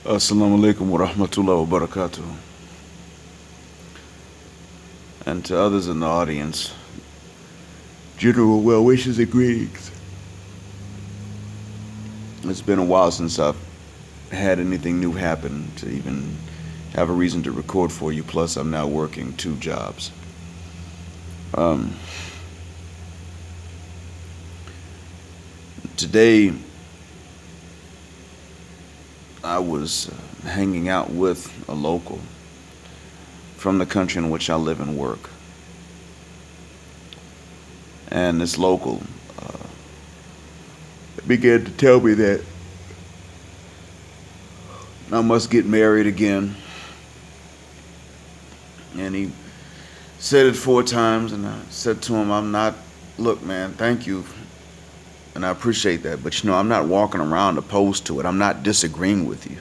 Assalamu alaikum wa rahmatullahi wa barakatuh. And to others in the audience, general well wishes and greetings. It's been a while since I've had anything new happen to even have a reason to record for you. Plus, I'm now working two jobs. Um, Today, I was hanging out with a local from the country in which I live and work. And this local began to tell me that I must get married again. And he said it 4 times, and I said to him, look, man, thank you. And I appreciate that. But I'm not walking around opposed to it. I'm not disagreeing with you.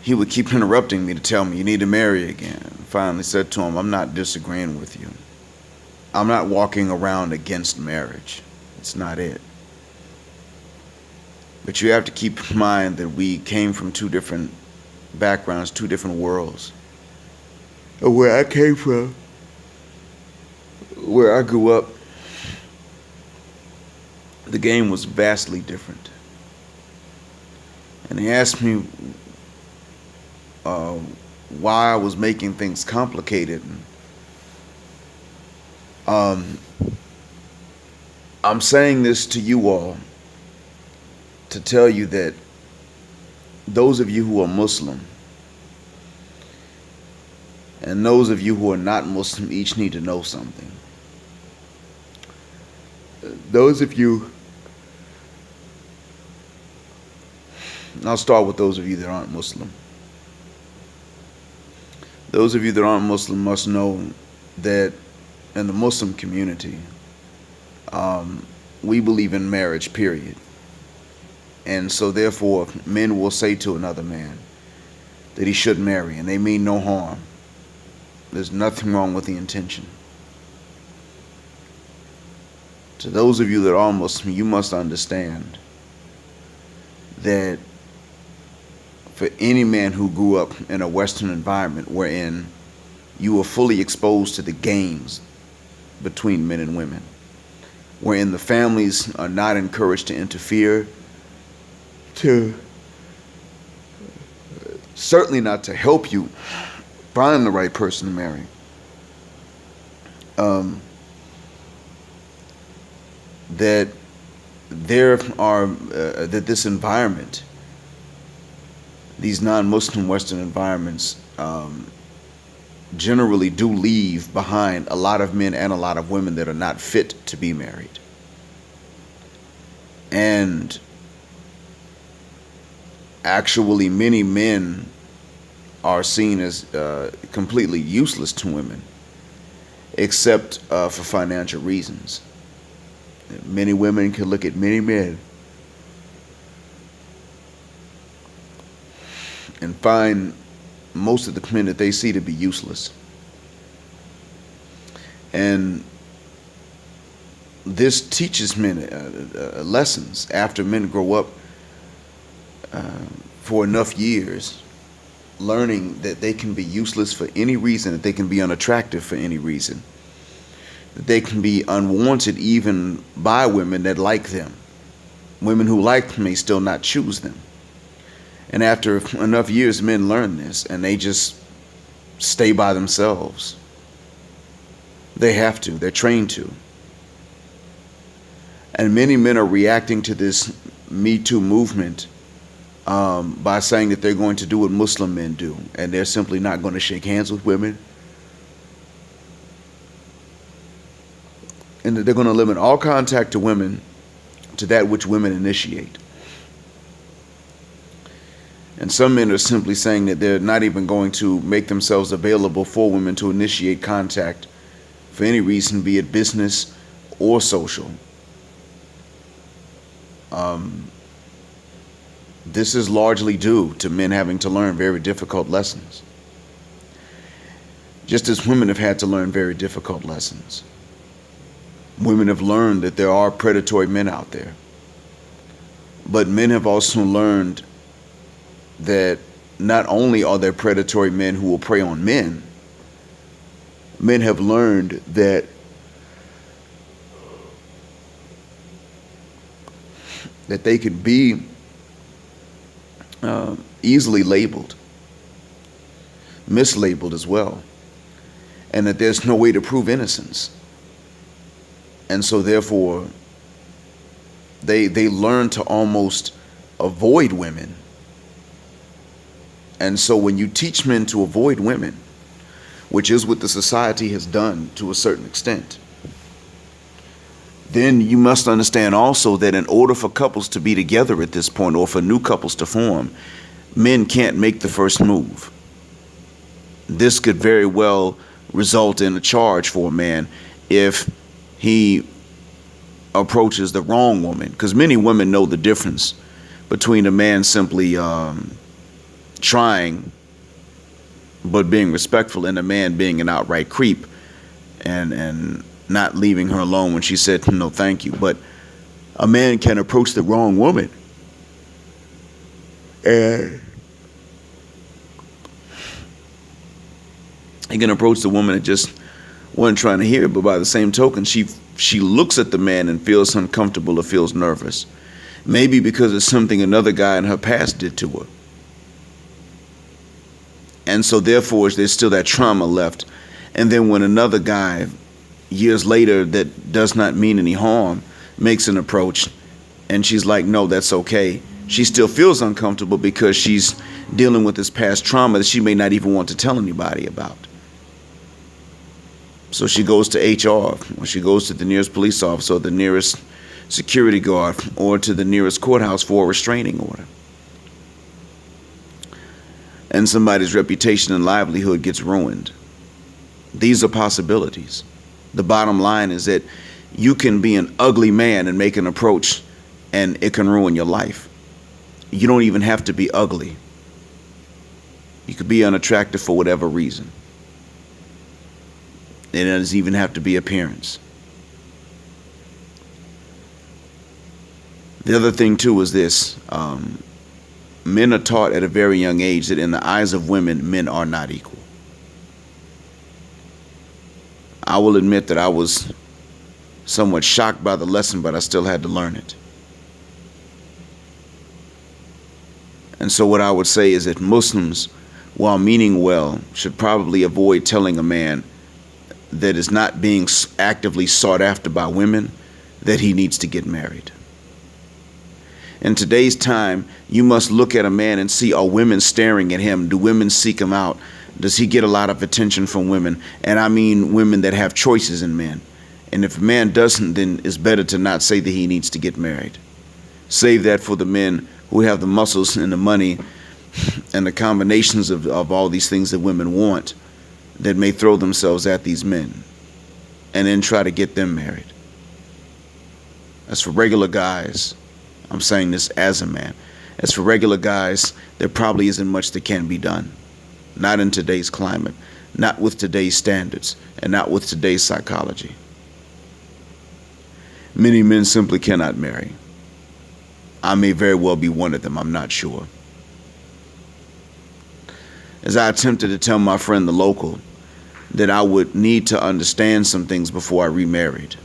He would keep interrupting me to tell me, you need to marry again. And finally said to him, I'm not disagreeing with you. I'm not walking around against marriage. It's not it. But you have to keep in mind that we came from two different backgrounds, two different worlds. Where I came from, where I grew up, the game was vastly different. And he asked me why I was making things complicated. I'm saying this to you all to tell you that those of you who are Muslim and those of you who are not Muslim each need to know something. Those of you, I'll start with those of you that aren't Muslim. Those of you that aren't Muslim must know that in the Muslim community, we believe in marriage, period. And so therefore, men will say to another man that he should marry, and they mean no harm. There's nothing wrong with the intention. To those of you that are Muslim, you must understand that for any man who grew up in a Western environment wherein you were fully exposed to the games between men and women, wherein the families are not encouraged to interfere, certainly not to help you find the right person to marry. That this environment, these non-Muslim Western environments, generally do leave behind a lot of men and a lot of women that are not fit to be married. And actually, many men are seen as completely useless to women, except for financial reasons. Many women can look at many men and find most of the men that they see to be useless. And this teaches men lessons after men grow up for enough years, learning that they can be useless for any reason, that they can be unattractive for any reason, that they can be unwanted even by women that like them. Women who like them may still not choose them. And after enough years, men learn this, and they just stay by themselves. They have to. They're trained to. And many men are reacting to this Me Too movement by saying that they're going to do what Muslim men do, and they're simply not going to shake hands with women, and that they're going to limit all contact to women to that which women initiate. And some men are simply saying that they're not even going to make themselves available for women to initiate contact for any reason, be it business or social. This is largely due to men having to learn very difficult lessons, just as women have had to learn very difficult lessons. Women have learned that there are predatory men out there, but men have also learned that not only are there predatory men who will prey on men, men have learned that they could be easily labeled, mislabeled as well, and that there's no way to prove innocence. And so therefore, they learn to almost avoid women. And so when you teach men to avoid women, which is what the society has done to a certain extent, then you must understand also that in order for couples to be together at this point, or for new couples to form, men can't make the first move. This could very well result in a charge for a man if he approaches the wrong woman, because many women know the difference between a man simply trying but being respectful, and a man being an outright creep and not leaving her alone when she said no thank you. But a man can approach the wrong woman and he can approach the woman that just wasn't trying to hear it, but by the same token, she looks at the man and feels uncomfortable or feels nervous. Maybe because of something another guy in her past did to her. And so therefore, there's still that trauma left. And then when another guy, years later, that does not mean any harm, makes an approach, and she's like, no, that's okay, she still feels uncomfortable because she's dealing with this past trauma that she may not even want to tell anybody about. So she goes to HR, or she goes to the nearest police officer, or the nearest security guard, or to the nearest courthouse for a restraining order. And somebody's reputation and livelihood gets ruined. These are possibilities. The bottom line is that you can be an ugly man and make an approach, and it can ruin your life. You don't even have to be ugly. You could be unattractive for whatever reason. It doesn't even have to be appearance. The other thing too is this. Men are taught at a very young age that in the eyes of women, men are not equal. I will admit that I was somewhat shocked by the lesson, but I still had to learn it. And so what I would say is that Muslims, while meaning well, should probably avoid telling a man that is not being actively sought after by women that he needs to get married. In today's time, you must look at a man and see, are women staring at him? Do women seek him out? Does he get a lot of attention from women? And I mean women that have choices in men. And if a man doesn't, then it's better to not say that he needs to get married. Save that for the men who have the muscles and the money and the combinations of all these things that women want, that may throw themselves at these men and then try to get them married. As for regular guys, I'm saying this as a man, as for regular guys, there probably isn't much that can be done. Not in today's climate, not with today's standards, and not with today's psychology. Many men simply cannot marry. I may very well be one of them, I'm not sure. As I attempted to tell my friend the local that I would need to understand some things before I remarried,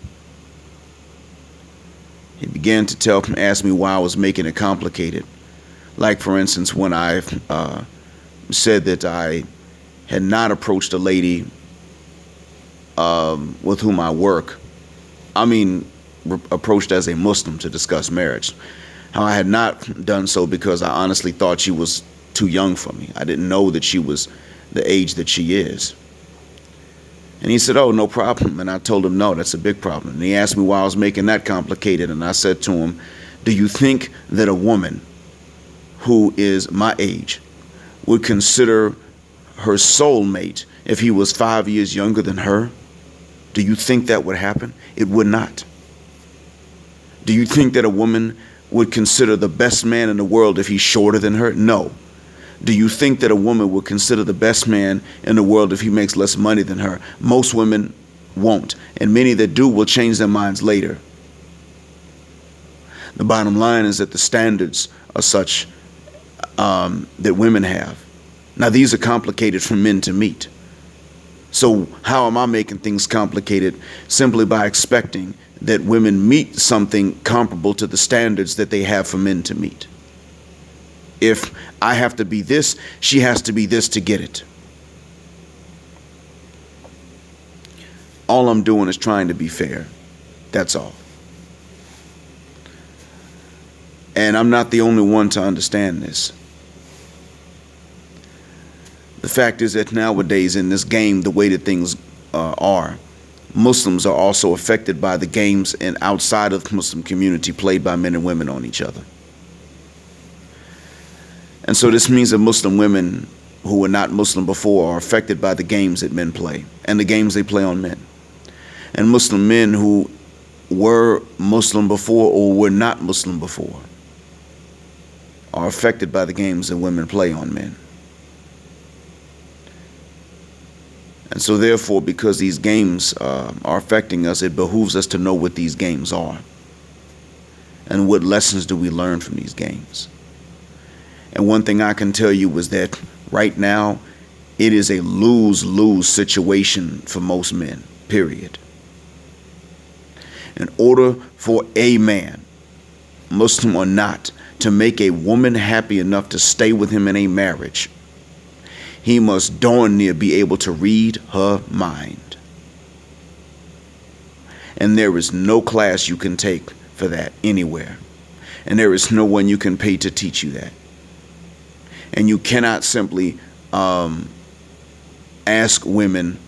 he began to ask me why I was making it complicated. Like, for instance, when I said that I had not approached a lady with whom I work, approached as a Muslim to discuss marriage. How I had not done so because I honestly thought she was too young for me. I didn't know that she was the age that she is. And he said, oh, no problem. And I told him, no, that's a big problem. And he asked me why I was making that complicated. And I said to him, do you think that a woman who is my age would consider her soulmate if he was 5 years younger than her? Do you think that would happen? It would not. Do you think that a woman would consider the best man in the world if he's shorter than her? No. Do you think that a woman would consider the best man in the world if he makes less money than her? Most women won't, and many that do will change their minds later. The bottom line is that the standards are such that women have. Now, these are complicated for men to meet. So how am I making things complicated? Simply by expecting that women meet something comparable to the standards that they have for men to meet. If I have to be this, she has to be this to get it. All I'm doing is trying to be fair. That's all. And I'm not the only one to understand this. The fact is that nowadays in this game, the way that things are, Muslims are also affected by the games and outside of the Muslim community played by men and women on each other. And so this means that Muslim women who were not Muslim before are affected by the games that men play and the games they play on men. And Muslim men who were Muslim before or were not Muslim before are affected by the games that women play on men. And so therefore, because these games are affecting us, it behooves us to know what these games are and what lessons do we learn from these games. And one thing I can tell you is that right now, it is a lose-lose situation for most men, period. In order for a man, Muslim or not, to make a woman happy enough to stay with him in a marriage, he must darn near be able to read her mind. And there is no class you can take for that anywhere. And there is no one you can pay to teach you that. And you cannot simply ask women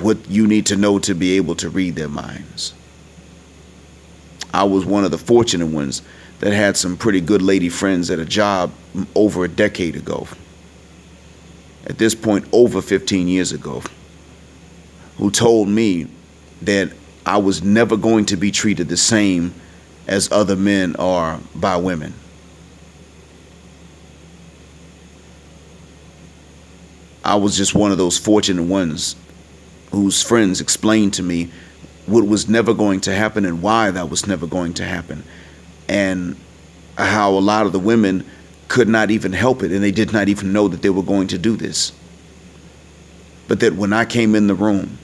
what you need to know to be able to read their minds. I was one of the fortunate ones that had some pretty good lady friends at a job over a decade ago. At this point, over 15 years ago, who told me that I was never going to be treated the same as other men are by women. I was just one of those fortunate ones whose friends explained to me what was never going to happen and why that was never going to happen. And how a lot of the women could not even help it, and they did not even know that they were going to do this. But that when I came in the room,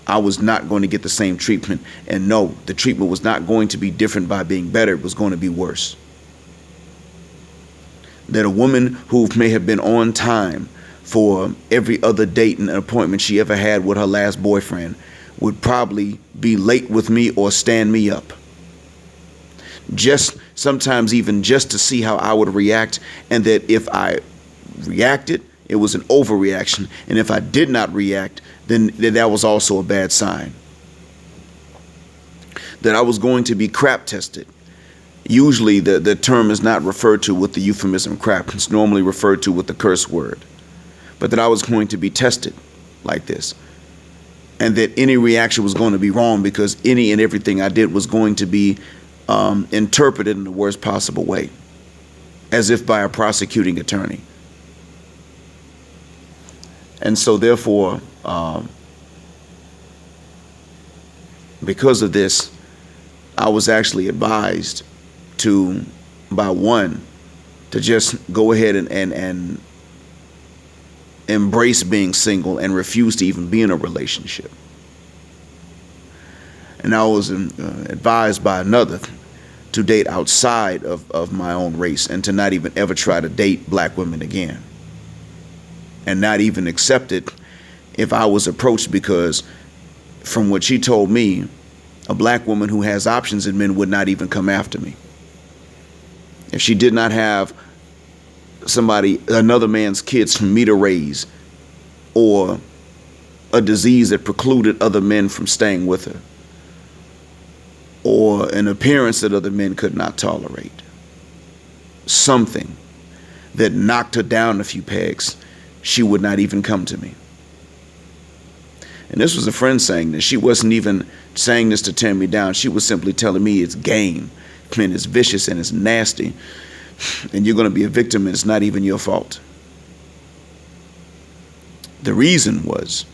I was not going to get the same treatment. And no, the treatment was not going to be different by being better. It was going to be worse. That a woman who may have been on time for every other date and appointment she ever had with her last boyfriend would probably be late with me or stand me up. Just sometimes even just to see how I would react, and that if I reacted, it was an overreaction, and if I did not react, then that was also a bad sign. That I was going to be crap tested. Usually the term is not referred to with the euphemism crap. It's normally referred to with the curse word. But that I was going to be tested like this. And that any reaction was going to be wrong because any and everything I did was going to be interpreted in the worst possible way, as if by a prosecuting attorney. And so therefore, because of this, I was actually advised by one to just go ahead and embrace being single and refuse to even be in a relationship. And I was advised by another to date outside of my own race and to not even ever try to date black women again. And not even accept it if I was approached, because from what she told me, a black woman who has options in men would not even come after me. If she did not have another man's kids for me to raise, or a disease that precluded other men from staying with her, or an appearance that other men could not tolerate, something that knocked her down a few pegs, she would not even come to me. And this was a friend saying this. She wasn't even saying this to tear me down. She was simply telling me it's game, and it's vicious, and it's nasty, and you're going to be a victim, and it's not even your fault. The reason was,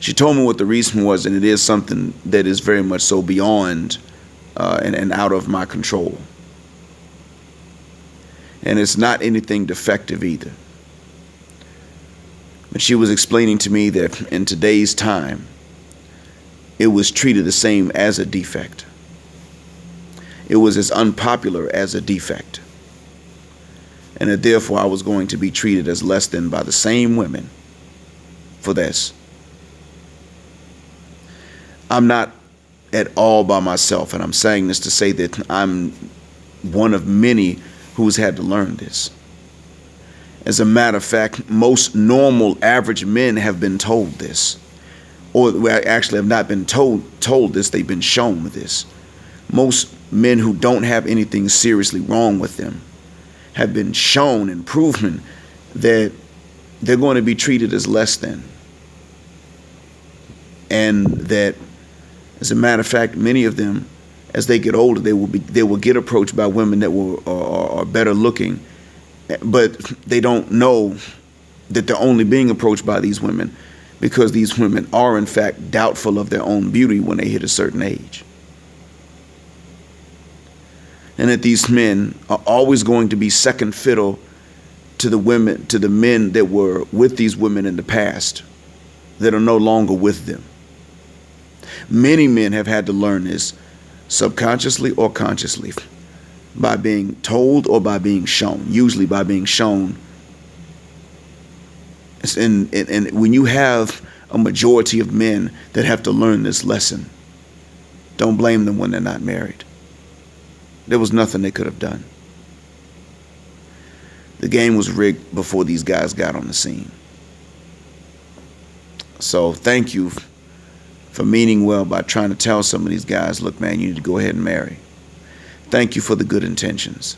she told me what the reason was, and it is something that is very much so beyond and out of my control. And it's not anything defective either. But she was explaining to me that in today's time, it was treated the same as a defect. It was as unpopular as a defect. And that therefore I was going to be treated as less than by the same women for this. I'm not at all by myself, and I'm saying this to say that I'm one of many who's had to learn this. As a matter of fact, most normal average men have been told this, or actually have not been told this, they've been shown this. Most men who don't have anything seriously wrong with them have been shown and proven that they're going to be treated as less than. And that, as a matter of fact, many of them, as they get older, they will get approached by women that are better looking, but they don't know that they're only being approached by these women because these women are in fact doubtful of their own beauty when they hit a certain age. And that these men are always going to be second fiddle to the women, to the men that were with these women in the past that are no longer with them. Many men have had to learn this subconsciously or consciously, by being told or by being shown, usually by being shown. And when you have a majority of men that have to learn this lesson, don't blame them when they're not married. There was nothing they could have done. The game was rigged before these guys got on the scene. So thank you for meaning well by trying to tell some of these guys, look, man, you need to go ahead and marry. Thank you for the good intentions.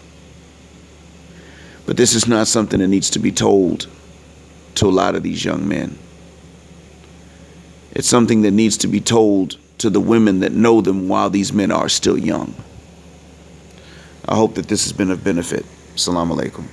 But this is not something that needs to be told to a lot of these young men. It's something that needs to be told to the women that know them while these men are still young. I hope that this has been of benefit. Assalamu alaikum.